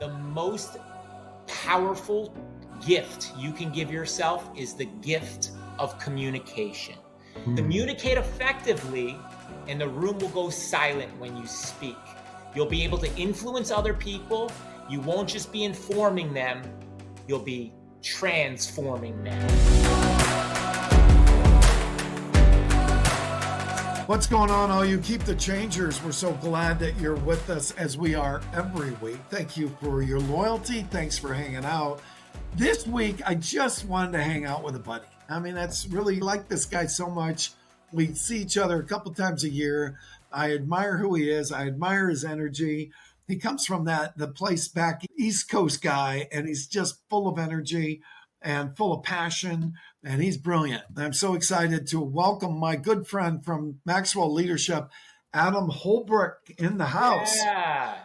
The most powerful gift you can give yourself is the gift of communication. Communicate effectively, and the room will go silent when you speak. You'll be able to influence other people. You won't just be informing them, you'll be transforming them. What's going on, all you Keep the Changers? We're so glad that you're with us as we are every week. Thank you for your loyalty. Thanks for hanging out. This week, I just wanted to hang out with a buddy. I mean, that's really like this guy so much. We see each other a couple times a year. I admire who he is. I admire his energy. He comes from the place back East Coast guy, and he's just full of energy and full of passion, and he's brilliant. I'm so excited to welcome my good friend from Maxwell Leadership, Adam Holbrook, in the house. Yeah,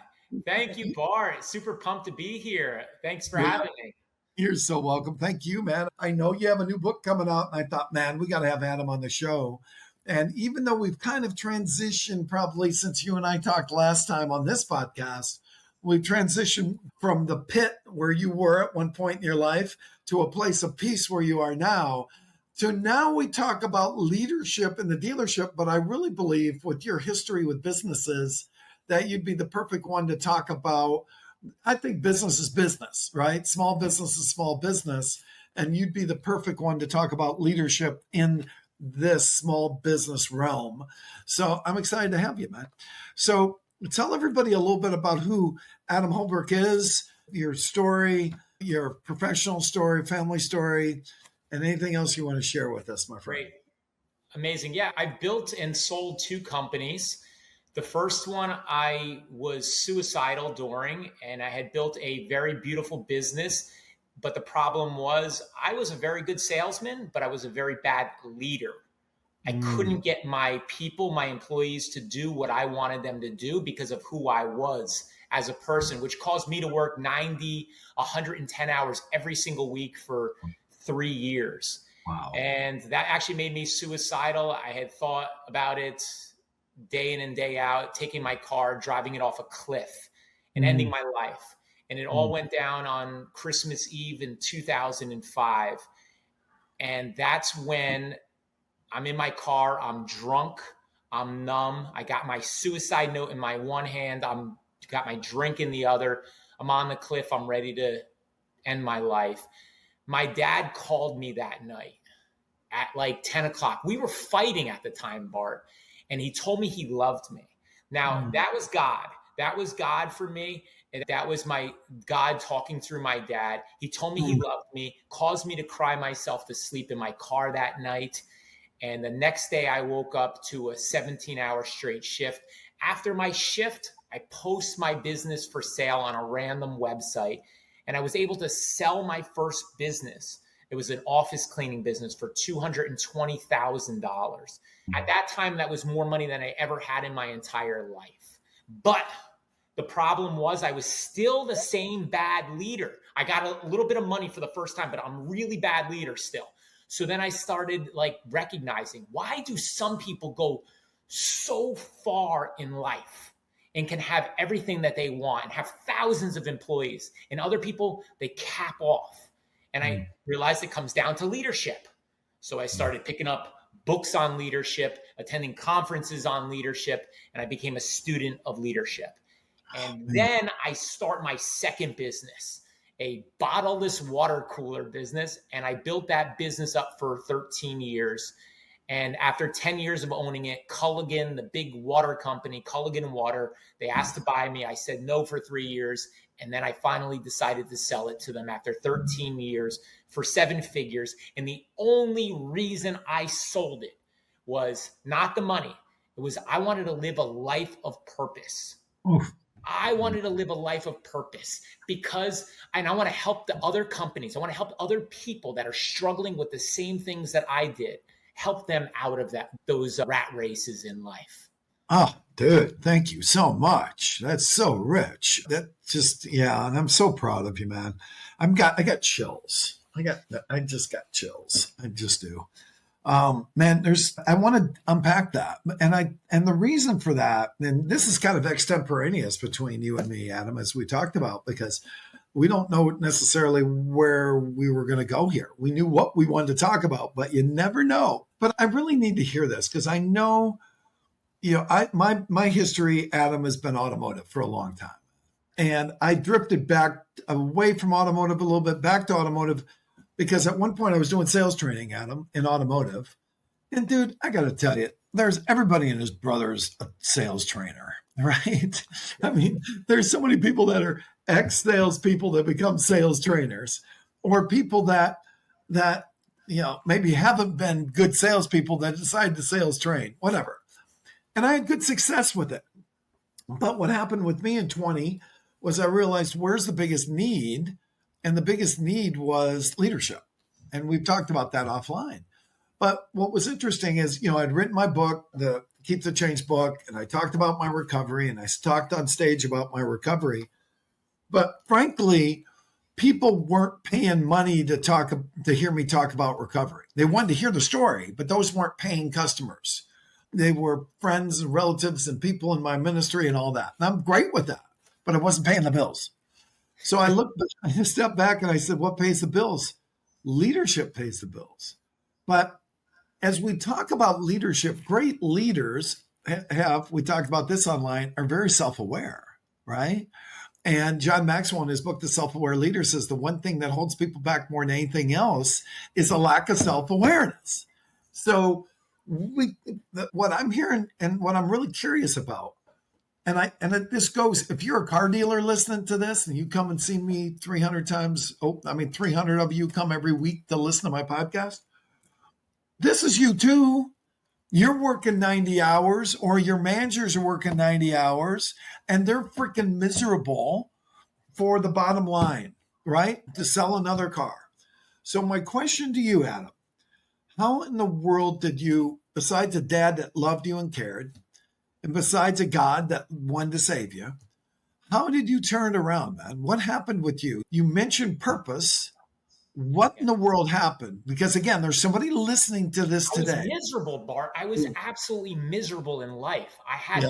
thank you, Bart. Super pumped to be here. Thanks for having me. You're so welcome. Thank you, man. I know you have a new book coming out, and I thought, man, we got to have Adam on the show. And even though we've kind of transitioned probably since you and I talked last time on this podcast, we've transitioned from the pit where you were at one point in your life to a place of peace where you are now. So now we talk about leadership in the dealership, but I really believe with your history with businesses that you'd be the perfect one to talk about. I think business is business, right? Small business is small business. And you'd be the perfect one to talk about leadership in this small business realm. So I'm excited to have you, man. So tell everybody a little bit about who Adam Holbrook is, your story, your professional story, family story, and anything else you want to share with us, my friend. Great. Amazing. Yeah, I built and sold 2 companies. The first one I was suicidal during, and I had built a very beautiful business. But the problem was I was a very good salesman, but I was a very bad leader. I couldn't get my people, my employees to do what I wanted them to do because of who I was as a person, which caused me to work 90, 110 hours every single week for 3 years. Wow. And that actually made me suicidal. I had thought about it day in and day out, taking my car, driving it off a cliff and ending my life. And it all went down on Christmas Eve in 2005. And that's when I'm in my car, I'm drunk, I'm numb. I got my suicide note in my one hand. I'm got my drink in the other. I'm on the cliff. I'm ready to end my life. My dad called me that night at like 10 o'clock. We were fighting at the time, Bart. And he told me he loved me. Now, that was God. That was God for me. And that was my God talking through my dad. He told me he loved me, caused me to cry myself to sleep in my car that night. And the next day I woke up to a 17-hour straight shift. After my shift, I post my business for sale on a random website. And I was able to sell my first business. It was an office cleaning business for $220,000. At that time, that was more money than I ever had in my entire life. But the problem was I was still the same bad leader. I got a little bit of money for the first time, but I'm really bad leader still. So then I started like recognizing, why do some people go so far in life and can have everything that they want and have thousands of employees, and other people, they cap off? And I realized it comes down to leadership. So I started picking up books on leadership, attending conferences on leadership, and I became a student of leadership. And then I start my second business, a bottleless water cooler business. And I built that business up for 13 years. And after 10 years of owning it, Culligan, the big water company, Culligan Water, they asked to buy me. I said no for 3 years. And then I finally decided to sell it to them after 13 years for 7 figures. And the only reason I sold it was not the money. It was I wanted to live a life of purpose. Oof. I wanted to live a life of purpose and I want to help the other companies. I want to help other people that are struggling with the same things that I did, help them out of those rat races in life. Oh, dude, thank you so much. That's so rich. That just, yeah. And I'm so proud of you, man. I got chills. I just got chills. I just do. Man, I want to unpack that. And the reason for that, and this is kind of extemporaneous between you and me, Adam, as we talked about, because we don't know necessarily where we were going to go here. We knew what we wanted to talk about, but you never know. But I really need to hear this because I know, my history, Adam, has been automotive for a long time. And I drifted back away from automotive a little bit, back to automotive, because at one point I was doing sales training, Adam, in automotive. And dude, I got to tell you, there's everybody and his brother's a sales trainer, right? I mean, there's so many people that are ex-salespeople that become sales trainers, or people that maybe haven't been good salespeople that decide to sales train, whatever. And I had good success with it. But what happened with me in 20 was I realized where's the biggest need? And the biggest need was leadership. And we've talked about that offline. But what was interesting is, I'd written my book, the Keep the Change book, and I talked about my recovery, and I talked on stage about my recovery. But frankly, people weren't paying money to hear me talk about recovery. They wanted to hear the story, but those weren't paying customers. They were friends and relatives and people in my ministry and all that. And I'm great with that, but I wasn't paying the bills. So I stepped back and I said, what pays the bills? Leadership pays the bills. But as we talk about leadership, great leaders we talked about this online, are very self-aware, right? And John Maxwell in his book, The Self-Aware Leader, says the one thing that holds people back more than anything else is a lack of self-awareness. So what I'm hearing and what I'm really curious about, this goes, if you're a car dealer listening to this and you come and see me 300 times, 300 of you come every week to listen to my podcast, this is you too. You're working 90 hours, or your managers are working 90 hours, and they're freaking miserable for the bottom line, right? To sell another car. So my question to you, Adam, how in the world did you, besides a dad that loved you and cared, and besides a God that wanted to save you, how did you turn it around, man? What happened with you? You mentioned purpose. What in the world happened? Because again, there's somebody listening to this today. I was miserable, Bart. I was absolutely miserable in life. I had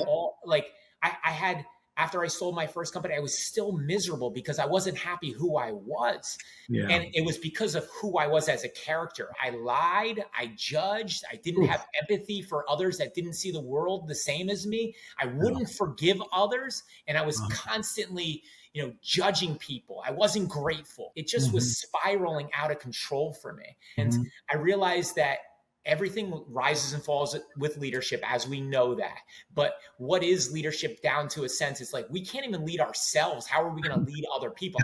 I had, after I sold my first company, I was still miserable because I wasn't happy who I was. Yeah. And it was because of who I was as a character. I lied, I judged, I didn't have empathy for others that didn't see the world the same as me. I wouldn't forgive others. And I was constantly, judging people. I wasn't grateful. It just was spiraling out of control for me. And I realized that everything rises and falls with leadership, as we know that. But what is leadership down to a sense? It's like, we can't even lead ourselves. How are we going to lead other people?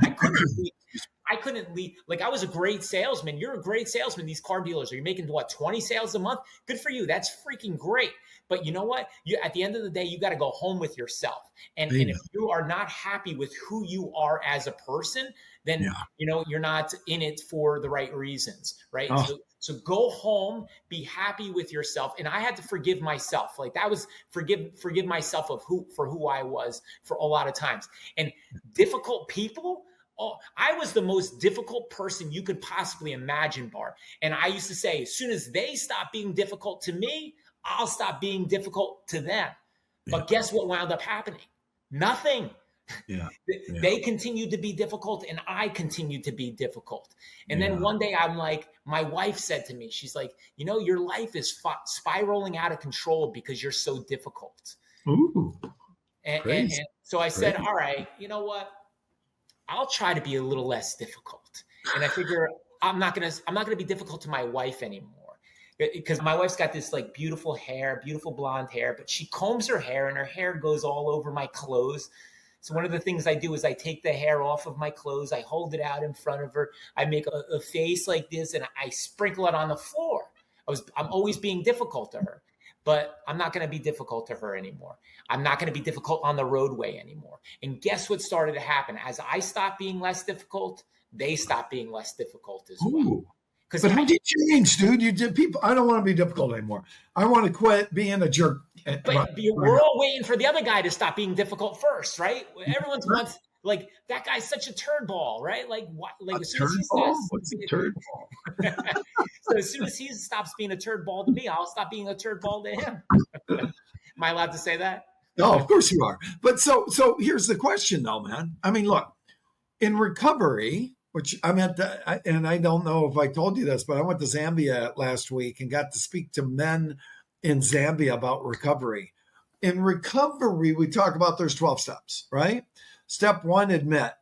I couldn't lead. Like, I was a great salesman. You're a great salesman. These car dealers, are you making 20 sales a month? Good for you. That's freaking great. But you know what? At the end of the day, you got to go home with yourself. And if you are not happy with who you are as a person, then, you're not in it for the right reasons, right? So go home, be happy with yourself. And I had to forgive myself. Like, that was forgive myself for who I was for a lot of times. And difficult people, I was the most difficult person you could possibly imagine, Bart. And I used to say, as soon as they stop being difficult to me, I'll stop being difficult to them. But guess what wound up happening? Nothing. They continued to be difficult, and I continued to be difficult. And then one day I'm like, my wife said to me, she's like, your life is spiraling out of control because you're so difficult. Ooh, and so I said, all right, you know what? I'll try to be a little less difficult. And I figure I'm not gonna be difficult to my wife anymore. Because my wife's got this like beautiful hair, beautiful blonde hair, but she combs her hair and her hair goes all over my clothes. So one of the things I do is I take the hair off of my clothes, I hold it out in front of her, I make a face like this, and I sprinkle it on the floor. I'm always being difficult to her, but I'm not going to be difficult to her anymore. I'm not going to be difficult on the roadway anymore. And guess what started to happen? As I stopped being less difficult, they stopped being less difficult as well. But how did you change, dude? You did people. I don't want to be difficult anymore. I want to quit being a jerk. But we're all waiting for the other guy to stop being difficult first, right? Everyone Like, that guy's such a turd ball, right? Like, what? Like, A as soon turd as he ball? starts, What's a turd ball? so as soon as he stops being a turd ball to me, I'll stop being a turd ball to him. Am I allowed to say that? No, of course you are. But so here's the question though, man. I mean, look, in recovery, which I'm at and I don't know if I told you this, but I went to Zambia last week and got to speak to men in Zambia about recovery. In recovery, we talk about there's 12 steps, right? Step 1, admit.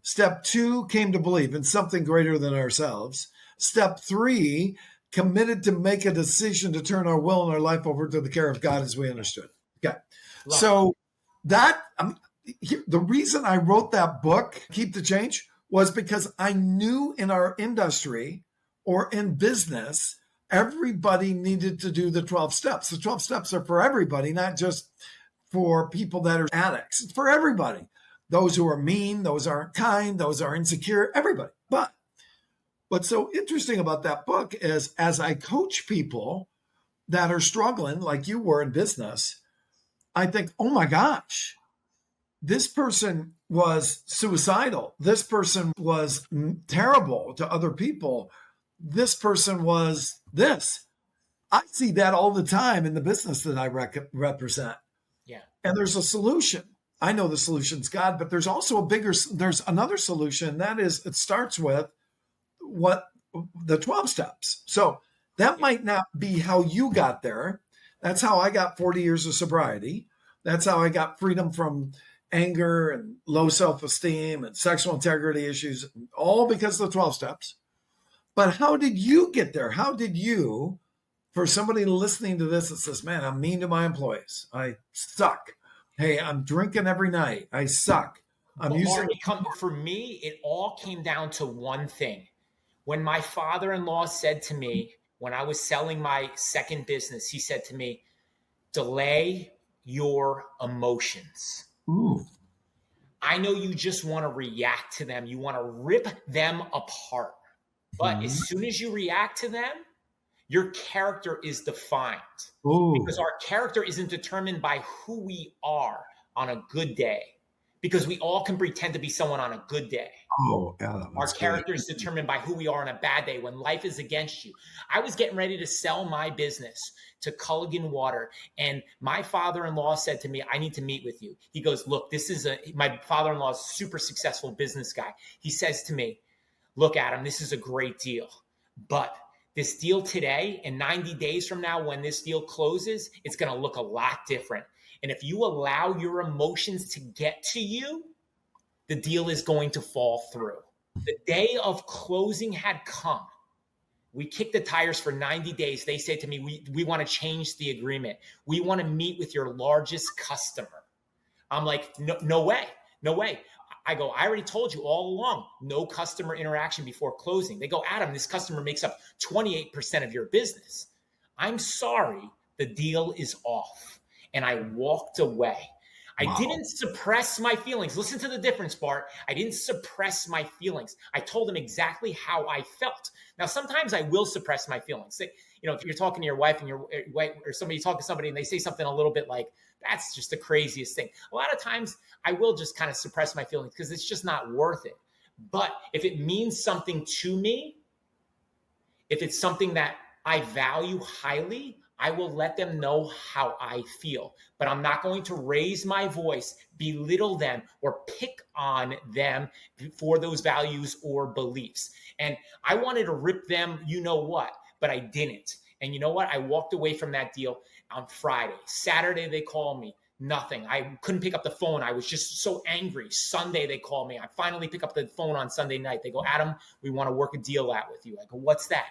Step 2, came to believe in something greater than ourselves. Step 3, committed to make a decision to turn our will and our life over to the care of God as we understood. Okay. Right. So that, the reason I wrote that book, Keep the Change, was because I knew in our industry or in business, everybody needed to do the 12 steps. The 12 steps are for everybody, not just for people that are addicts. It's for everybody. Those who are mean, those aren't kind, those are insecure, everybody. But what's so interesting about that book is as I coach people that are struggling, like you were in business, I think, oh my gosh, this person was suicidal. This person was terrible to other people. This person was this. I see that all the time in the business that I represent. Yeah. And there's a solution. I know the solution's God, but there's also there's another solution. That is, it starts with what the 12 steps. So that might not be how you got there. That's how I got 40 years of sobriety. That's how I got freedom from anger and low self-esteem and sexual integrity issues, all because of the 12 steps. But how did you get there? How did you, for somebody listening to this that says, man, I'm mean to my employees. I suck. Hey, I'm drinking every night. I suck. I'm using. For me, it all came down to one thing. When my father-in-law said to me, when I was selling my second business, he said to me, delay your emotions. Ooh. I know you just want to react to them. You want to rip them apart. But as soon as you react to them, your character is defined. Ooh. Because our character isn't determined by who we are on a good day. Because we all can pretend to be someone on a good day. Oh, yeah, our character is determined by who we are on a bad day when life is against you. I was getting ready to sell my business to Culligan Water, and my father-in-law said to me, I need to meet with you. He goes, look, my father-in-law is a super successful business guy. He says to me, look, Adam, this is a great deal, but this deal today and 90 days from now, when this deal closes, it's going to look a lot different. And if you allow your emotions to get to you, the deal is going to fall through. The day of closing had come. We kicked the tires for 90 days. They said to me, we want to change the agreement. We want to meet with your largest customer. I'm like, no way. I go, I already told you all along, no customer interaction before closing. They go, Adam, this customer makes up 28% of your business. I'm sorry, the deal is off. And I walked away. Wow. I didn't suppress my feelings. Listen to the difference, Bart. I didn't suppress my feelings. I told them exactly how I felt. Now, sometimes I will suppress my feelings. If you're talking to your wife and your wife or somebody, you talk to somebody and they say something a little bit like, that's just the craziest thing. A lot of times I will just kind of suppress my feelings because it's just not worth it. But if it means something to me, if it's something that I value highly, I will let them know how I feel, but I'm not going to raise my voice, belittle them, or pick on them for those values or beliefs. And I wanted to rip them, you know what, but I didn't. And you know what? I walked away from that deal on Friday. Saturday, they called me. Nothing. I couldn't pick up the phone. I was just so angry. Sunday, they called me. I finally pick up the phone on Sunday night. They go, Adam, we want to work a deal out with you. I go, what's that?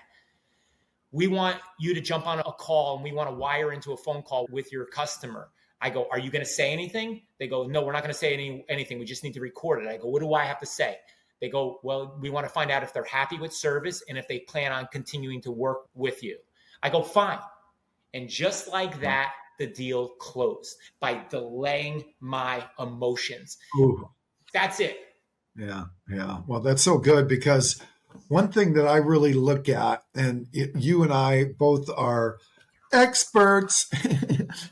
We want you to jump on a call and we want to wire into a phone call with your customer. I go, are you going to say anything? They go, no, we're not going to say anything. We just need to record it. I go, what do I have to say? They go, well, we want to find out if they're happy with service and if they plan on continuing to work with you. I go, fine. And just like that, the deal closed by delaying my emotions. Ooh. That's it. Yeah. Well, that's so good because one thing that I really look at, and you and I both are experts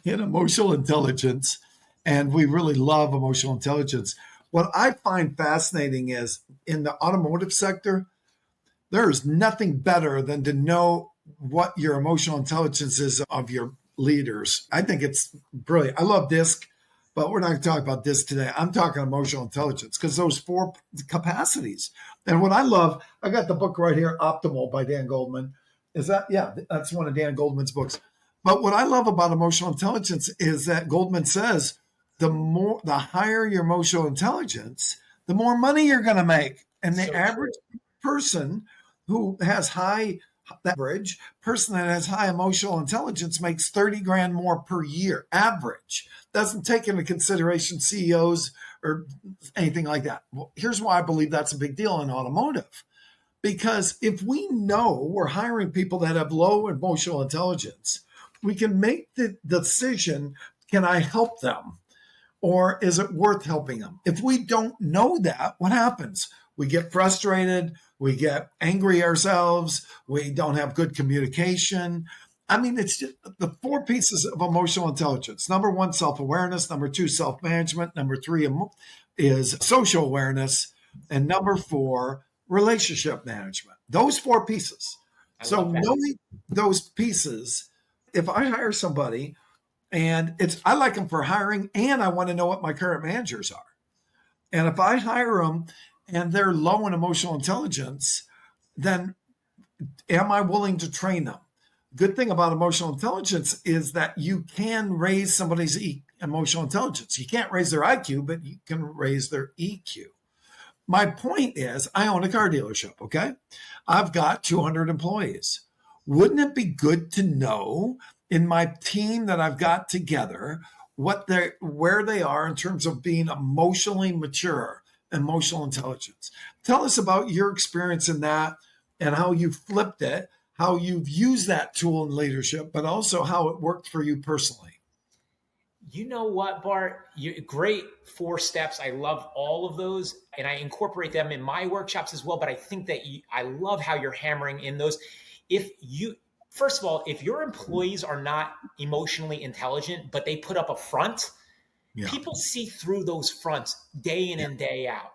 in emotional intelligence, and we really love emotional intelligence. What I find fascinating is in the automotive sector, there is nothing better than to know what your emotional intelligence is of your leaders. I think it's brilliant. I love DISC, but we're not going to talk about DISC today. I'm talking emotional intelligence because those 4 capacities. And what I love, I got the book right here, Optimal by Dan Goldman. Is that? Yeah, that's one of Dan Goldman's books. But what I love about emotional intelligence is that Goldman says the higher your emotional intelligence, the more money you're going to make. And the average person who has high emotional intelligence makes 30 grand more per year, average. Doesn't take into consideration CEOs or anything like that. Well, here's why I believe that's a big deal in automotive. Because if we know we're hiring people that have low emotional intelligence, we can make the decision, can I help them? Or is it worth helping them? If we don't know that, what happens? We get frustrated. We get angry ourselves. We don't have good communication. I mean, it's just the 4 pieces of emotional intelligence. Number 1, self-awareness. Number 2, self-management. Number 3 is social awareness. And number 4, relationship management. Those 4 pieces. So knowing those pieces, if I hire somebody and I like them for hiring and I want to know what my current managers are. And if I hire them and they're low in emotional intelligence, then am I willing to train them? Good thing about emotional intelligence is that you can raise somebody's emotional intelligence. You can't raise their IQ, but you can raise their EQ. My point is, I own a car dealership, okay? I've got 200 employees. Wouldn't it be good to know in my team that I've got together where they are in terms of being emotionally mature, emotional intelligence? Tell us about your experience in that and how you flipped it, how you've used that tool in leadership, but also how it worked for you personally. You know what, Bart? Great 4 steps. I love all of those, and I incorporate them in my workshops as well. But I think that I love how you're hammering in those. First of all, if your employees are not emotionally intelligent, but they put up a front, people see through those fronts day in and day out.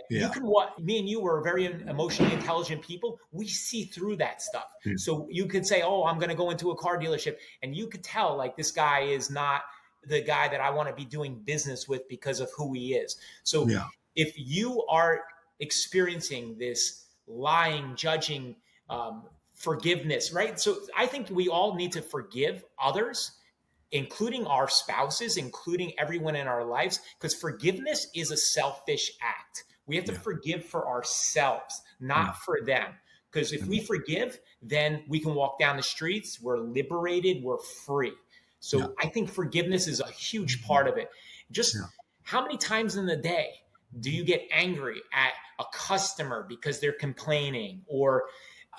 You can me and you were very emotionally intelligent people. We see through that stuff. So you could say, oh, I'm going to go into a car dealership, and you could tell like this guy is not the guy that I want to be doing business with because of who he is. So if you are experiencing this lying, judging, forgiveness, right? So I think we all need to forgive others, including our spouses, including everyone in our lives, because forgiveness is a selfish act. We have to forgive for ourselves, not for them. Because if we forgive, then we can walk down the streets, we're liberated, we're free. So I think forgiveness is a huge part of it. Just how many times in the day do you get angry at a customer because they're complaining, or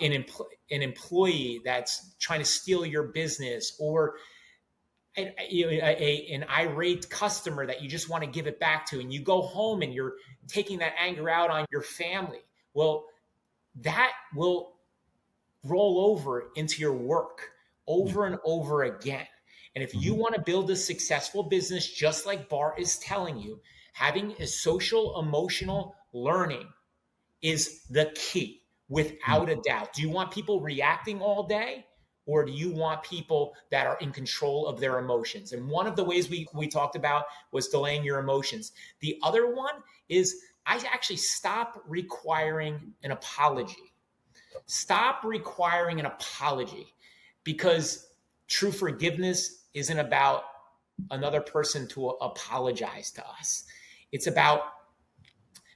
an employee that's trying to steal your business, or an irate customer that you just want to give it back to, and you go home and you're taking that anger out on your family? Well, that will roll over into your work over and over again. And if you want to build a successful business, just like Bart is telling you, having a social emotional learning is the key, without a doubt. Do you want people reacting all day, or do you want people that are in control of their emotions? And one of the ways we talked about was delaying your emotions. The other one is I actually stop requiring an apology. Stop requiring an apology, because true forgiveness isn't about another person to apologize to us.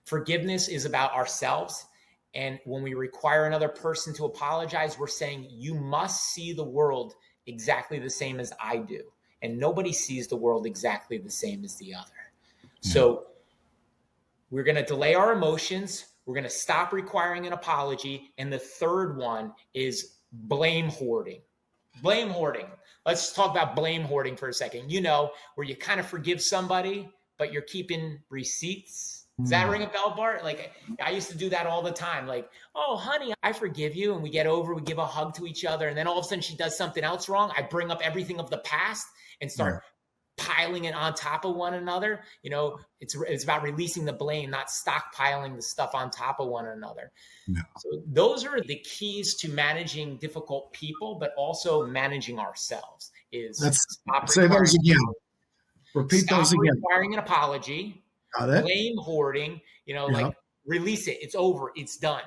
Forgiveness is about ourselves. And when we require another person to apologize, we're saying, you must see the world exactly the same as I do. And nobody sees the world exactly the same as the other. So we're going to delay our emotions. We're going to stop requiring an apology. And the third one is blame hoarding. Blame hoarding. Let's talk about blame hoarding for a second. You know, where you kind of forgive somebody, but you're keeping receipts. Does that ring a bell, Bart? Like, I used to do that all the time. Like, oh, honey, I forgive you. And we get over, we give a hug to each other. And then all of a sudden she does something else wrong. I bring up everything of the past and start piling it on top of one another. It's about releasing the blame, not stockpiling the stuff on top of one another. Yeah. So those are the keys to managing difficult people, but also managing ourselves. Say those again. Repeat those again. Requiring an apology. Got it. Blame hoarding. Like release it. It's over. It's done.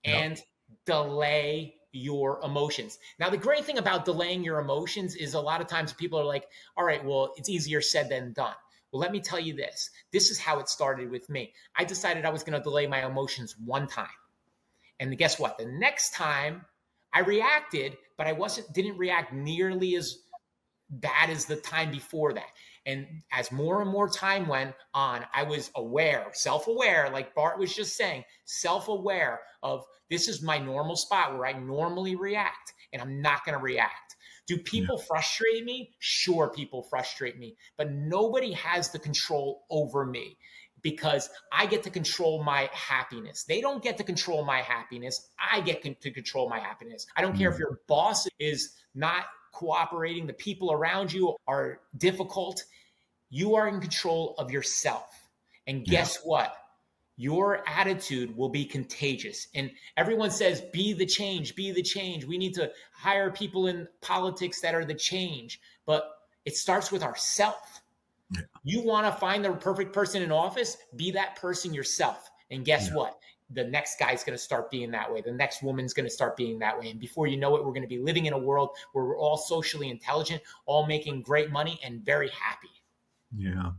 And delay your emotions. Now, the great thing about delaying your emotions is a lot of times people are like, all right, well, it's easier said than done. Well, let me tell you this. This is how it started with me. I decided I was going to delay my emotions one time. And guess what? The next time I reacted, but I didn't react nearly as bad as the time before that. And as more and more time went on, I was self-aware, like Bart was just saying, self-aware of this is my normal spot where I normally react, and I'm not going to react. Do people frustrate me? Sure, people frustrate me, but nobody has the control over me because I get to control my happiness. They don't get to control my happiness. I get to control my happiness. I don't care if your boss is not cooperating, the people around you are difficult. You are in control of yourself. And guess what? Your attitude will be contagious. And everyone says, be the change, be the change. We need to hire people in politics that are the change. But it starts with ourself. Yeah. You want to find the perfect person in office, be that person yourself. And guess what? The next guy's going to start being that way. The next woman's going to start being that way. And before you know it, we're going to be living in a world where we're all socially intelligent, all making great money and very happy. Yeah.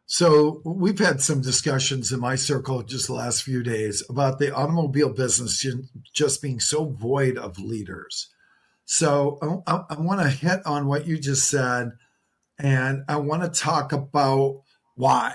So we've had some discussions in my circle just the last few days about the automobile business just being so void of leaders. So I want to hit on what you just said, and I want to talk about why.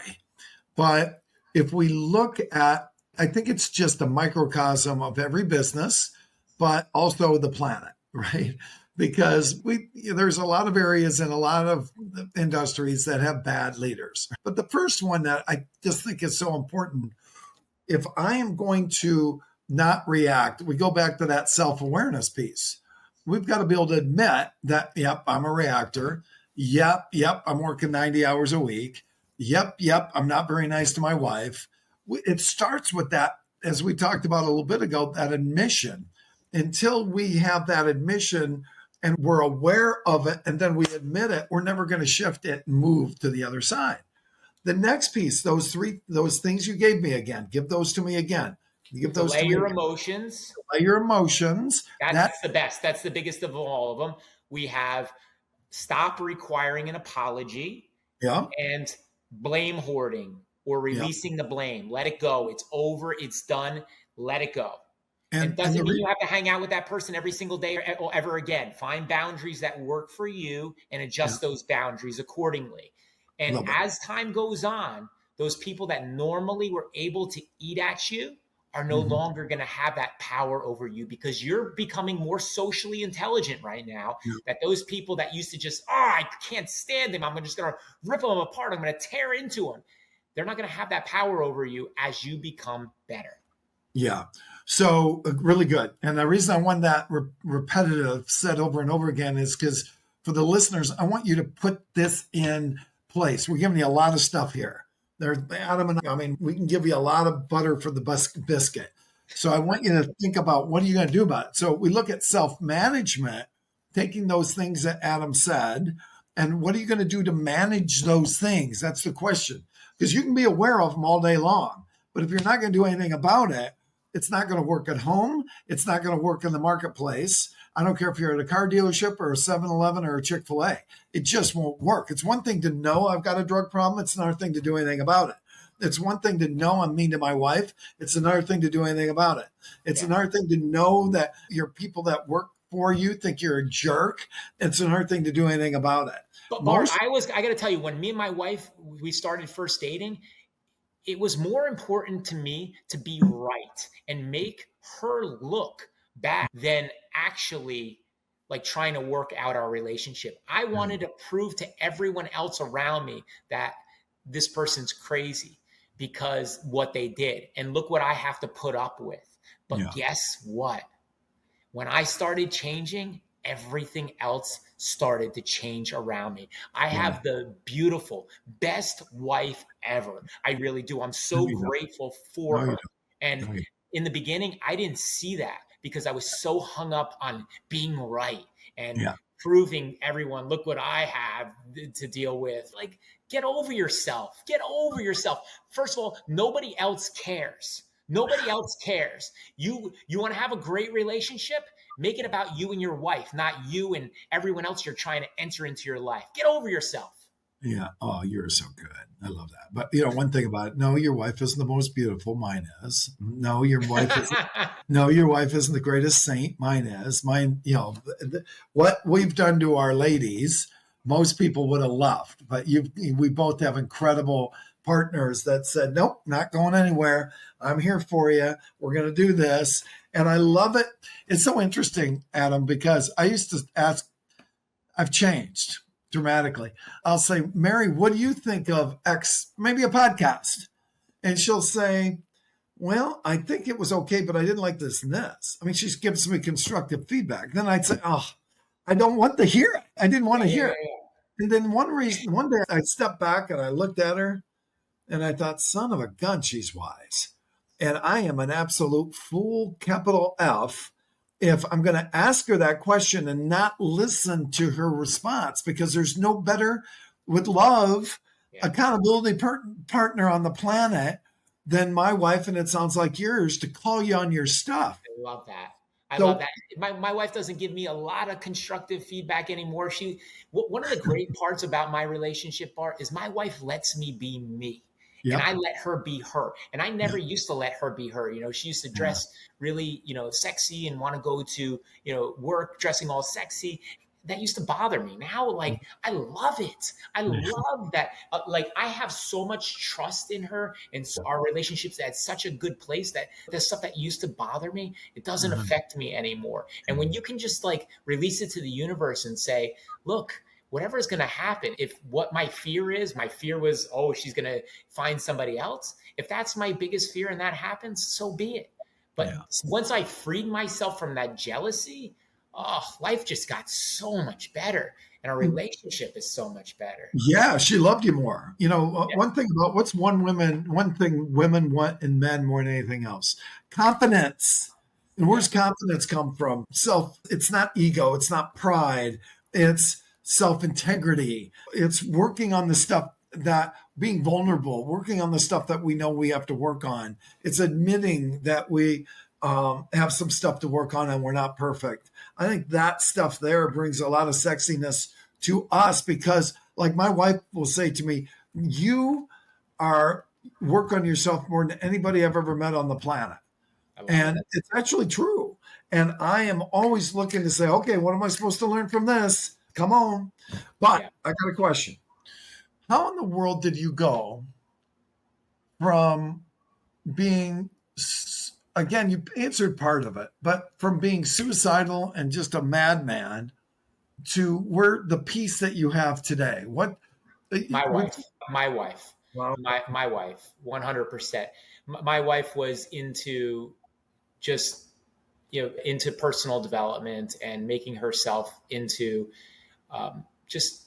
But if we look at, I think it's just a microcosm of every business, but also the planet, right? Because there's a lot of areas and a lot of industries that have bad leaders. But the first one that I just think is so important, if I am going to not react, we go back to that self-awareness piece. We've got to be able to admit that, yep, I'm a reactor. Yep, I'm working 90 hours a week. Yep, I'm not very nice to my wife. It starts with that, as we talked about a little bit ago, that admission. Until we have that admission and we're aware of it and then we admit it, we're never going to shift it and move to the other side. The next piece, those things you gave me again, give those to me again. Give those Delay to me your again. emotions. Delay your emotions. That's the best. That's the biggest of all of them. We have stop requiring an apology and blame hoarding or releasing the blame. Let it go. It's over. It's done. Let it go. And it doesn't mean you have to hang out with that person every single day or ever again. Find boundaries that work for you and adjust those boundaries accordingly. And as time goes on, those people that normally were able to eat at you are no longer going to have that power over you because you're becoming more socially intelligent right now. That those people that used to just, I can't stand them, I'm just going to rip them apart, I'm going to tear into them. They're not going to have that power over you as you become better. Yeah. So really good. And the reason I want that repetitive said over and over again is because for the listeners, I want you to put this in place. We're giving you a lot of stuff here. There's Adam and I mean, we can give you a lot of butter for the biscuit. So I want you to think about what are you going to do about it? So we look at self-management, taking those things that Adam said, and what are you going to do to manage those things? That's the question. Because you can be aware of them all day long, but if you're not going to do anything about it, it's not going to work at home. It's not going to work in the marketplace. I don't care if you're at a car dealership or a 7-Eleven or a Chick-fil-A. It just won't work. It's one thing to know I've got a drug problem. It's another thing to do anything about it. It's one thing to know I'm mean to my wife. It's another thing to do anything about it. It's another thing to know that your people that work for you think you're a jerk. It's another thing to do anything about it. But Bart, I got to tell you, when me and my wife, we started first dating, it was more important to me to be right and make her look bad than actually like trying to work out our relationship. I wanted to prove to everyone else around me that this person's crazy because what they did. And look what I have to put up with. But guess what? When I started changing, everything else started to change around me. I Yeah. have the beautiful, best wife ever. I really do. I'm so No, you don't. grateful for No, you her. don't. And No, you in the beginning, I didn't see that because I was so hung up on being right and Yeah. proving everyone, look what I have to deal with. Like, get over yourself. Get over yourself. First of all, nobody else cares. Nobody else cares. You want to have a great relationship? Make it about you and your wife, not you and everyone else you're trying to enter into your life. Get over yourself. Yeah. Oh, you're so good. I love that. But one thing about it, no, your wife isn't the most beautiful. Mine is. No, your wife isn't. No, your wife isn't the greatest saint. Mine is. Mine, what we've done to our ladies, most people would have left. But we both have incredible partners that said, nope, not going anywhere. I'm here for you. We're going to do this. And I love it. It's so interesting, Adam, because I used to ask, I've changed dramatically. I'll say, Mary, what do you think of X, maybe a podcast? And she'll say, well, I think it was okay, but I didn't like this and this. I mean, she gives me constructive feedback. Then I'd say, oh, I don't want to hear it. I didn't want to hear it. And then one day I stepped back and I looked at her and I thought, son of a gun, she's wise. And I am an absolute fool, capital F, if I'm going to ask her that question and not listen to her response, because there's no better, with love, accountability partner on the planet than my wife, and it sounds like yours, to call you on your stuff. I love that. I love that. My wife doesn't give me a lot of constructive feedback anymore. One of the great parts about my relationship, Bart, is my wife lets me be me. Yep. And I let her be her. And I never used to let her be her. She used to dress really, sexy and want to go to, work dressing all sexy. That used to bother me. Now, like, I love it. I love that. I have so much trust in her, and so our relationship's at such a good place that the stuff that used to bother me, it doesn't affect me anymore. And when you can just release it to the universe and say, look, whatever is going to happen, if what my fear was, oh, she's going to find somebody else. If that's my biggest fear and that happens, so be it. But once I freed myself from that jealousy, life just got so much better. And our relationship is so much better. Yeah, she loved you more. One thing about one thing women want in men more than anything else, confidence. And where's confidence come from? It's not ego. It's not pride. It's self-integrity. It's working on the stuff that being vulnerable, working on the stuff that we know we have to work on. It's admitting that we have some stuff to work on and we're not perfect. I think that stuff there brings a lot of sexiness to us, because like my wife will say to me, you work on yourself more than anybody I've ever met on the planet. And it's actually true. And I am always looking to say, okay, what am I supposed to learn from this? Come on. But I got a question. How in the world did you go from being, again, you answered part of it, but from being suicidal and just a madman to where the peace that you have today? My wife, Wow. my wife, 100%. My wife was into just, into personal development and making herself into,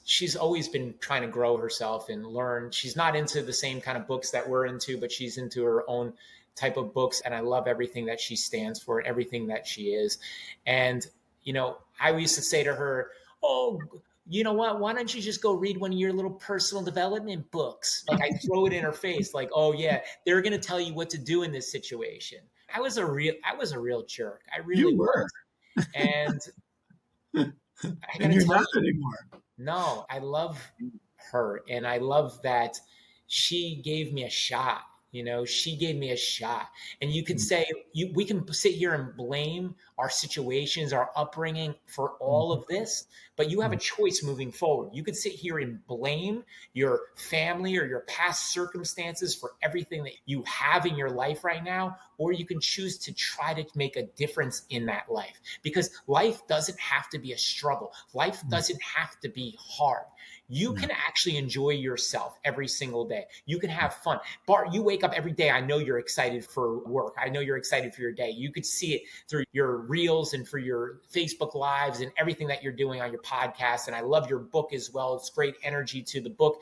she's always been trying to grow herself and learn. She's not into the same kind of books that we're into, but she's into her own type of books. And I love everything that she stands for and everything that she is. And, I used to say to her, oh, you know what? Why don't you just go read one of your little personal development books? I throw it in her face, oh yeah, they're going to tell you what to do in this situation. I was a real jerk. I really was. And and you're not anymore. No, I love her. And I love that she gave me a shot. She gave me a shot. And you could say, we can sit here and blame our situations, our upbringing for all of this, but you have a choice moving forward. You could sit here and blame your family or your past circumstances for everything that you have in your life right now, or you can choose to try to make a difference in that life, because life doesn't have to be a struggle. Life doesn't have to be hard. You can actually enjoy yourself every single day. You can have fun. Bart, you wake up every day. I know you're excited for work. I know you're excited for your day. You could see it through your reels and for your Facebook lives and everything that you're doing on your podcast. And I love your book as well. It's great energy to the book.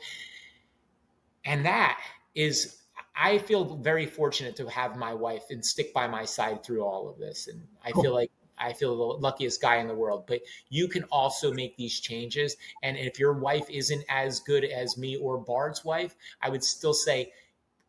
And that is, I feel very fortunate to have my wife and stick by my side through all of this. And I feel like I feel the luckiest guy in the world, but you can also make these changes. And if your wife isn't as good as me or Bart's wife, I would still say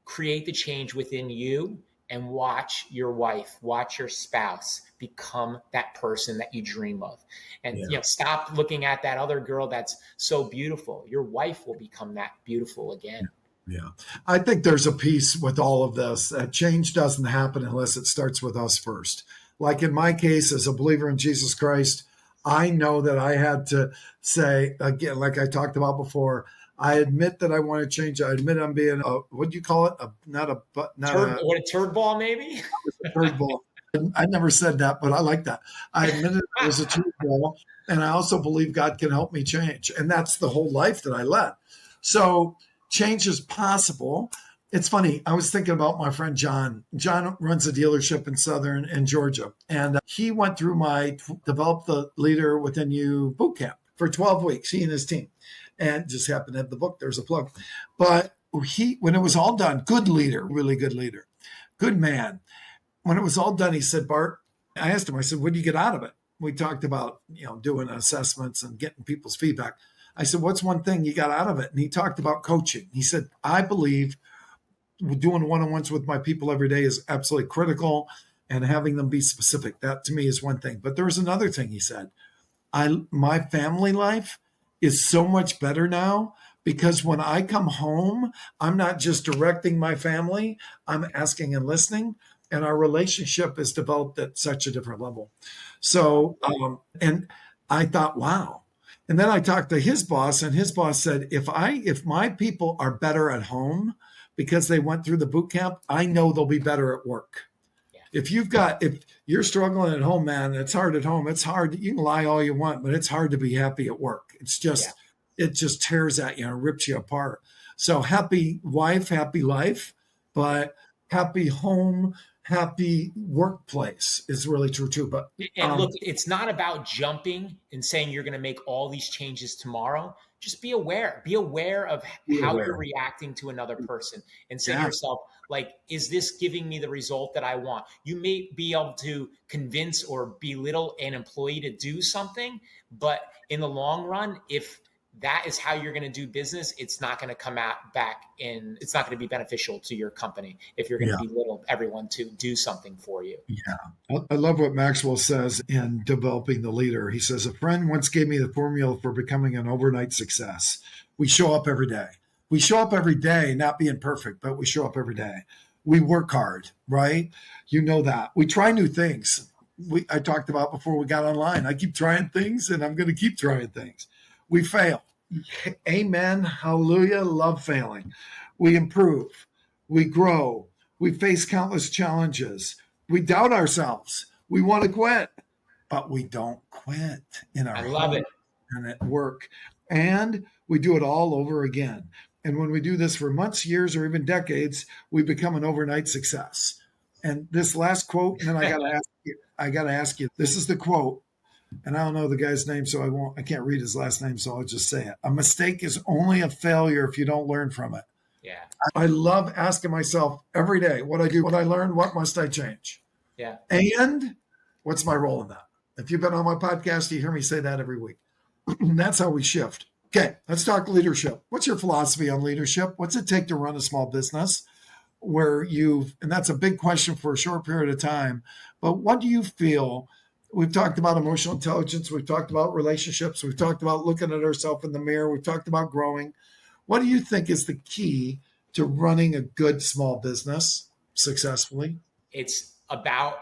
create the change within you and watch your wife, watch your spouse become that person that you dream of. And stop looking at that other girl that's so beautiful. Your wife will become that beautiful again. Yeah. I think there's a piece with all of this that change doesn't happen unless it starts with us first. Like in my case, as a believer in Jesus Christ, I know that I had to say, again, like I talked about before, I admit that I want to change. I admit I'm being what do you call it? A turd ball, maybe? A turd ball. I never said that, but I like that. I admitted it was a turd ball. And I also believe God can help me change. And that's the whole life that I led. So change is possible. It's funny. I was thinking about my friend John. John runs a dealership in Georgia. And he went through my Develop the Leader Within You boot camp for 12 weeks, he and his team. And just happened to have the book. There's a plug. But when it was all done, good leader, really good leader, good man. When it was all done, he said, Bart, I asked him, I said, what do you get out of it? We talked about, doing assessments and getting people's feedback. I said, what's one thing you got out of it? And he talked about coaching. He said, I believe doing one-on-ones with my people every day is absolutely critical, and having them be specific. That to me is one thing. But there was another thing he said. My family life is so much better now because when I come home, I'm not just directing my family, I'm asking and listening, and our relationship is developed at such a different level. So, and I thought, wow. And then I talked to his boss, and his boss said, if my people are better at home because they went through the boot camp, I know they'll be better at work. Yeah. If you're struggling at home, man, it's hard at home. It's hard. You can lie all you want, but it's hard to be happy at work. It's just, it just tears at you and rips you apart. So happy wife, happy life, but happy home, happy workplace is really true too. But look, it's not about jumping and saying you're going to make all these changes tomorrow. Just be aware of how you're reacting to another person and say to yourself, like, is this giving me the result that I want? You may be able to convince or belittle an employee to do something, but in the long run, if that is how you're going to do business, it's not going to come it's not going to be beneficial to your company if you're going to belittle everyone to do something for you. Yeah. I love what Maxwell says in Developing the Leader. He says, a friend once gave me the formula for becoming an overnight success. We show up every day. We show up every day, not being perfect, but we show up every day. We work hard, right? You know that. We try new things. I talked about before we got online. I keep trying things, and I'm going to keep trying things. We fail. Amen. Hallelujah. Love failing. We improve. We grow. We face countless challenges. We doubt ourselves. We want to quit, but we don't quit in our home and at work. And we do it all over again. And when we do this for months, years, or even decades, we become an overnight success. And this last quote, and then I got to ask you, this is the quote. And I don't know the guy's name, so I can't read his last name, so I'll just say it. A mistake is only a failure if you don't learn from it. Yeah. I love asking myself every day, what I do, what I learn, what must I change? Yeah. And what's my role in that? If you've been on my podcast, you hear me say that every week. That's how we shift. Okay, let's talk leadership. What's your philosophy on leadership? What's it take to run a small business and that's a big question for a short period of time, but what do you feel? We've talked about emotional intelligence. We've talked about relationships. We've talked about looking at ourselves in the mirror. We've talked about growing. What do you think is the key to running a good small business successfully? It's about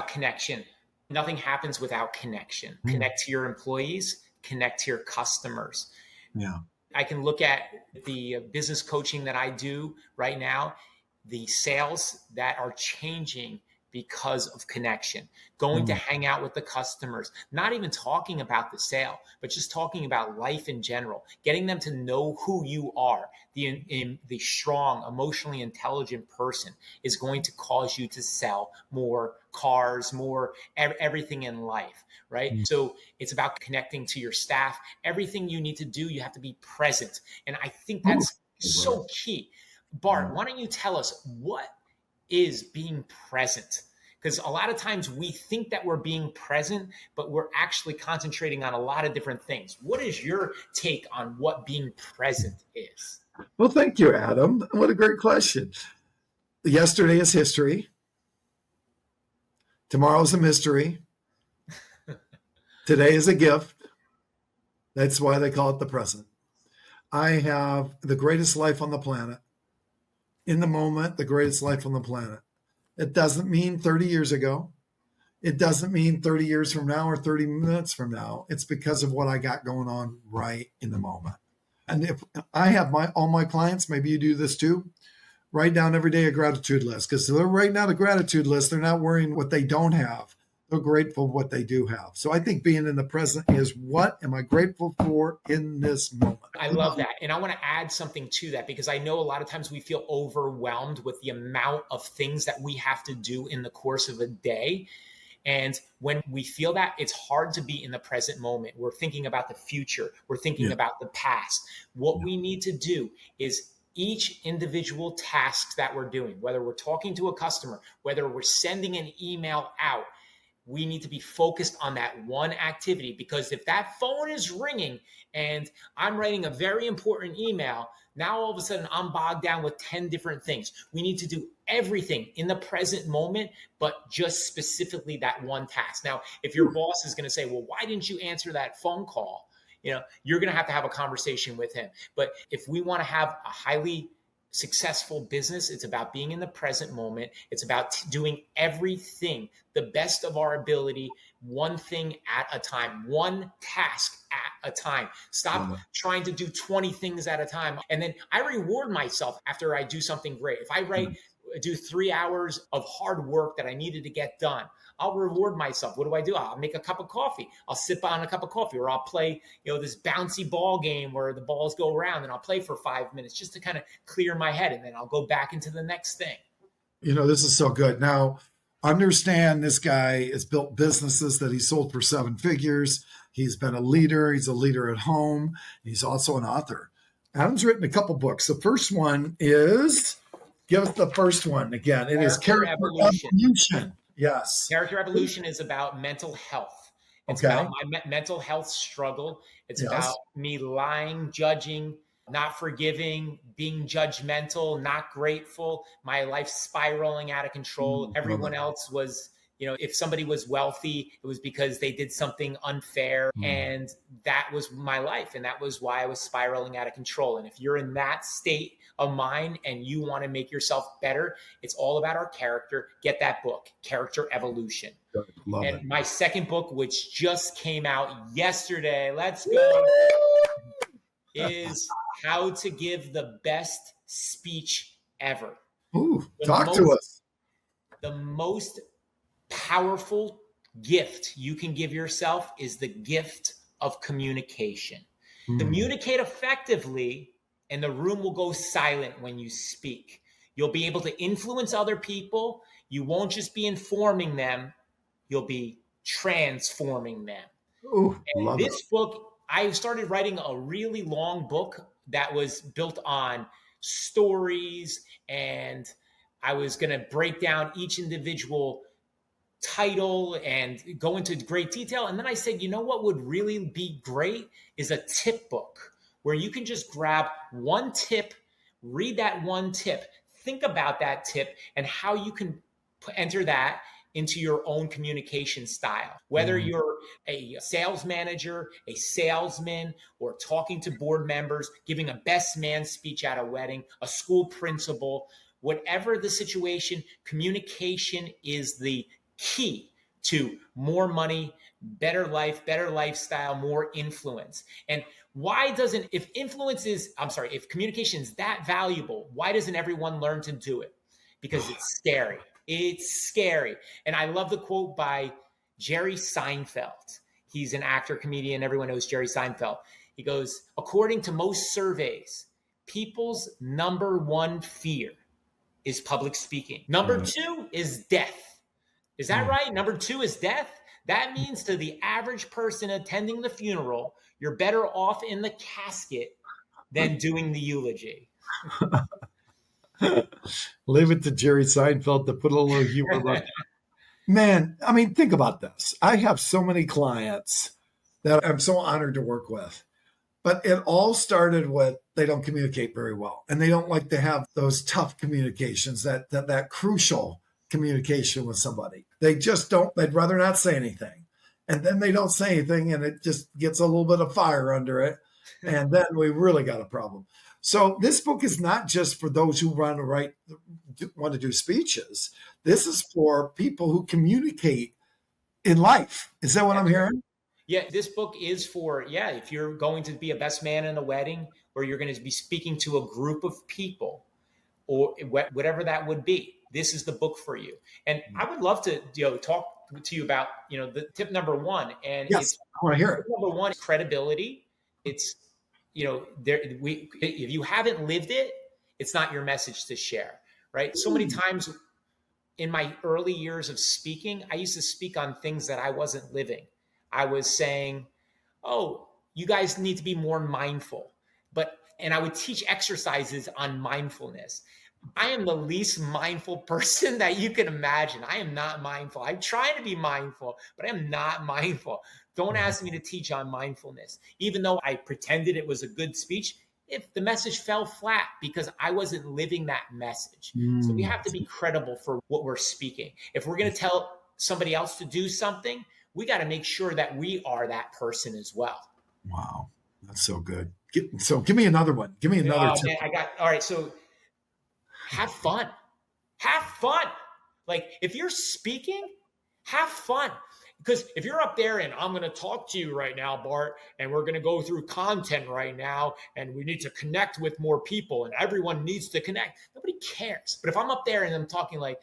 connection. Nothing happens without connection. Connect to your employees, connect to your customers. Yeah. I can look at the business coaching that I do right now, the sales that are changing because of connection. Going to hang out with the customers, not even talking about the sale, but just talking about life in general, getting them to know who you are. The strong, emotionally intelligent person is going to cause you to sell more cars, more everything in life, right? So it's about connecting to your staff. Everything you need to do, you have to be present. And I think that's so key. Bart, why don't you tell us what is being present? Because a lot of times we think that we're being present, but we're actually concentrating on a lot of different things. What is your take on what being present is? Well, thank you, Adam. What a great question. Yesterday is history. Tomorrow's a mystery. Today is a gift. That's why they call it the present. I have the greatest life on the planet. In the moment, the greatest life on the planet. It doesn't mean 30 years ago. It doesn't mean 30 years from now or 30 minutes from now. It's because of what I got going on right in the moment. And if I have all my clients, maybe you do this too, write down every day a gratitude list, because they're writing out a gratitude list. They're not worrying what they don't have. They're grateful for what they do have. So I think being in the present is, what am I grateful for in this moment? I love that. And I want to add something to that, because I know a lot of times we feel overwhelmed with the amount of things that we have to do in the course of a day. And when we feel that, it's hard to be in the present moment. We're thinking about the future. We're thinking about the past. What we need to do is each individual task that we're doing, whether we're talking to a customer, whether we're sending an email out, we need to be focused on that one activity. Because if that phone is ringing and I'm writing a very important email, now all of a sudden I'm bogged down with 10 different things. We need to do everything in the present moment, but just specifically that one task. Now, if your boss is going to say, well, why didn't you answer that phone call? You're going to have a conversation with him. But if we want to have a highly successful business, it's about being in the present moment. It's about doing everything the best of our ability, one thing at a time, one task at a time. Stop trying to do 20 things at a time. And then I reward myself after I do something great. If I do 3 hours of hard work that I needed to get done, I'll reward myself. What do? I'll make a cup of coffee. I'll sip on a cup of coffee, or I'll play, this bouncy ball game where the balls go around, and I'll play for 5 minutes just to kind of clear my head. And then I'll go back into the next thing. This is so good. Now, understand this guy has built businesses that he sold for 7 figures. He's been a leader. He's a leader at home. He's also an author. Adam's written a couple books. The first one is, give us the first one again. It is Character Evolution. Yes. Character Evolution is about mental health. It's about my mental health struggle. It's about me lying, judging, not forgiving, being judgmental, not grateful, my life spiraling out of control. Everyone else was, if somebody was wealthy, it was because they did something unfair. And that was my life. And that was why I was spiraling out of control. And if you're in that state of mind and you want to make yourself better, it's all about our character. Get that book, Character Evolution. Love it. My second book, which just came out yesterday, let's go, is How to Give the Best Speech Ever. Ooh, talk to us. The most powerful gift you can give yourself is the gift of communication. Communicate effectively, and the room will go silent when you speak. You'll be able to influence other people. You won't just be informing them, you'll be transforming them. Ooh, and this book, I started writing a really long book that was built on stories, and I was going to break down each individual title and go into great detail. And then I said, what would really be great is a tip book where you can just grab one tip, read that one tip, think about that tip and how you can enter that into your own communication style. Whether you're a sales manager, a salesman, or talking to board members, giving a best man speech at a wedding, a school principal, whatever the situation, communication is the key to more money, better life, better lifestyle, more influence. And if communication is that valuable, why doesn't everyone learn to do it? Because it's scary. It's scary. And I love the quote by Jerry Seinfeld. He's an actor, comedian. Everyone knows Jerry Seinfeld. He goes, according to most surveys, people's number one fear is public speaking. Number two is death. Is that right? Number two is death. That means to the average person attending the funeral, you're better off in the casket than doing the eulogy. Leave it to Jerry Seinfeld to put a little humor on. Man, I mean, think about this. I have so many clients that I'm so honored to work with, but it all started with they don't communicate very well, and they don't like to have those tough communications, that crucial communication with somebody. They just don't. They'd rather not say anything, and then they don't say anything, and it just gets a little bit of fire under it, and then we really got a problem. So this book is not just for those who want to do speeches. This is for people who communicate in life. Is that what I'm hearing? Yeah, this book is for, if you're going to be a best man in a wedding, or you're going to be speaking to a group of people, or whatever that would be, this is the book for you. And I would love to talk to you about the tip number one. And yes, I want to hear it. Number one is credibility. It's if you haven't lived it, it's not your message to share, right? So many times in my early years of speaking, I used to speak on things that I wasn't living. I was saying, oh, you guys need to be more mindful. And I would teach exercises on mindfulness. I am the least mindful person that you can imagine. I am not mindful. I'm trying to be mindful, but I am not mindful. Don't ask me to teach on mindfulness. Even though I pretended it was a good speech, if the message fell flat because I wasn't living that message. So we have to be credible for what we're speaking. If we're going to tell somebody else to do something, we got to make sure that we are that person as well. Wow. That's so good. So give me another one. Give me another tip. All right. So have fun. Have fun. Like if you're speaking, have fun. Because if you're up there and I'm going to talk to you right now, Bart, and we're going to go through content right now, and we need to connect with more people and everyone needs to connect, nobody cares. But if I'm up there and I'm talking like,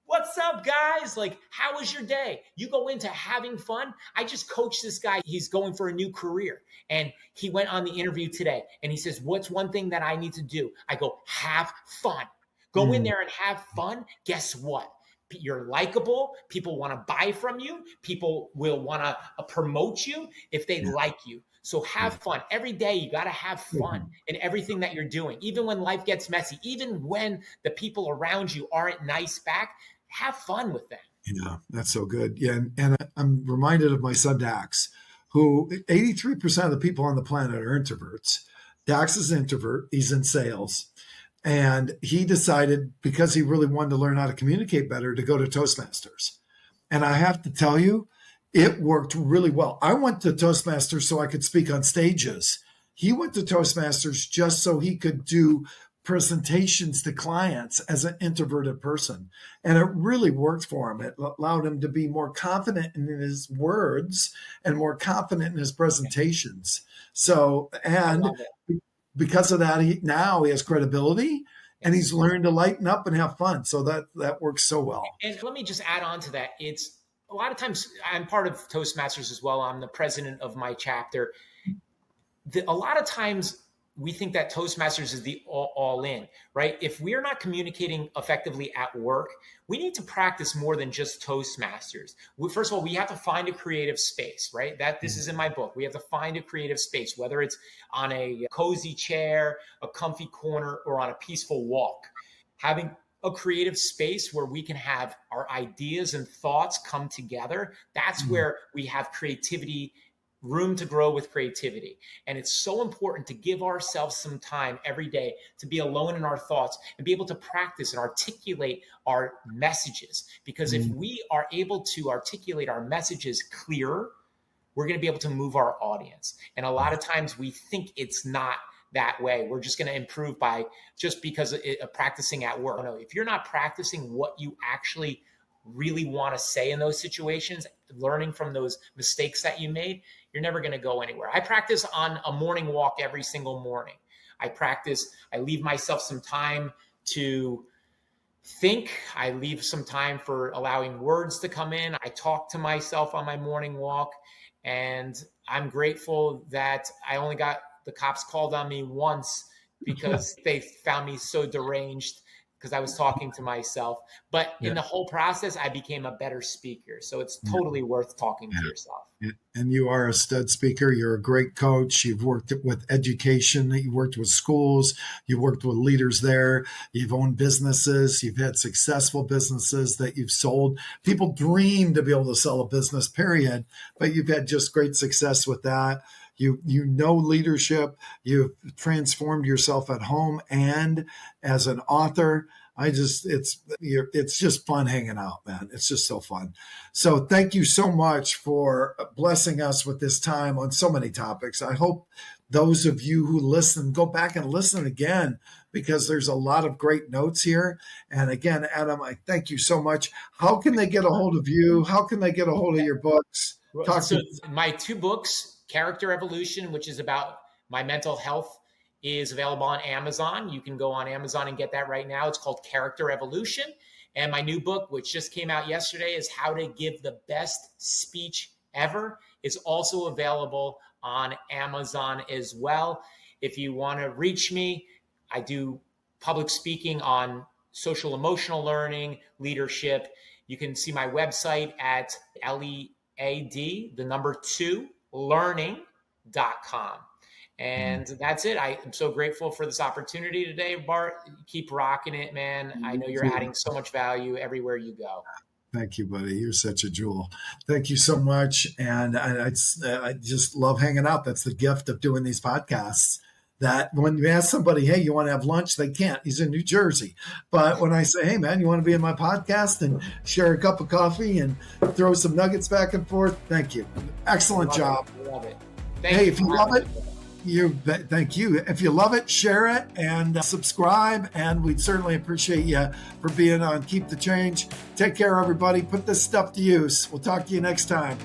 what's up, guys? Like, how was your day? You go into having fun. I just coached this guy. He's going for a new career. And he went on the interview today. And he says, what's one thing that I need to do? I go, have fun. Go in there and have fun. Guess what? You're likable. People want to buy from you. People will want to promote you if they like you. So have fun. Every day you got to have fun in everything that you're doing. Even when life gets messy, even when the people around you aren't nice back, have fun with them. Yeah, that's so good. Yeah, and I'm reminded of my son Dax, who 83% of the people on the planet are introverts. Dax is an introvert. He's in sales. And he decided, because he really wanted to learn how to communicate better, to go to Toastmasters. And I have to tell you, it worked really well. I went to Toastmasters so I could speak on stages. He went to Toastmasters just so he could do presentations to clients as an introverted person. And it really worked for him. It allowed him to be more confident in his words and more confident in his presentations. So, and because of that, he has credibility and he's learned to lighten up and have fun. So that works so well. And let me just add on to that. It's a lot of times I'm part of Toastmasters as well. I'm the president of my chapter. A lot of times we think that Toastmasters is the all in, right? If we're not communicating effectively at work, we need to practice more than just Toastmasters. First of all, we have to find a creative space, right? This is in my book. We have to find a creative space, whether it's on a cozy chair, a comfy corner, or on a peaceful walk. Having a creative space where we can have our ideas and thoughts come together, that's where we have creativity, room to grow with creativity. And it's so important to give ourselves some time every day to be alone in our thoughts and be able to practice and articulate our messages. Because if we are able to articulate our messages clearer, we're going to be able to move our audience. And a lot of times we think it's not that way. We're just going to improve because of practicing at work. No, if you're not practicing what you actually really want to say in those situations, learning from those mistakes that you made, you're never going to go anywhere. I practice on a morning walk every single morning. I leave myself some time to think. I leave some time for allowing words to come in. I talk to myself on my morning walk, and I'm grateful that I only got the cops called on me once because they found me so deranged because I was talking to myself. But in the whole process, I became a better speaker. So it's totally worth talking to yourself. And you are a stud speaker. You're a great coach. You've worked with education. You've worked with schools. You've worked with leaders there. You've owned businesses. You've had successful businesses that you've sold. People dream to be able to sell a business, period. But you've had just great success with that. You know leadership. You've transformed yourself at home and as an author. It's just fun hanging out, man. It's just so fun. So thank you so much for blessing us with this time on so many topics. I hope those of you who listen, go back and listen again, because there's a lot of great notes here. And again, Adam, I thank you so much. How can they get a hold of you? How can they get a hold of your books? My 2 books, Character Evolution, which is about my mental health, is available on Amazon. You can go on Amazon and get that right now. It's called Character Evolution. And my new book, which just came out yesterday, is How to Give the Best Speech Ever. It's also available on Amazon as well. If you want to reach me, I do public speaking on social emotional learning, leadership. You can see my website at lead2learning.com. And that's it. I am so grateful for this opportunity today, Bart. Keep rocking it, man. I know you're adding so much value everywhere you go. Thank you, buddy. You're such a jewel. Thank you so much. And I just love hanging out. That's the gift of doing these podcasts. That when you ask somebody, hey, you want to have lunch? They can't. He's in New Jersey. But when I say, hey, man, you want to be in my podcast and share a cup of coffee and throw some nuggets back and forth? Thank you. Excellent job. Love it. Hey, if you love it, thank you. If you love it, share it and subscribe. And we'd certainly appreciate you for being on Keep the Change. Take care, everybody. Put this stuff to use. We'll talk to you next time.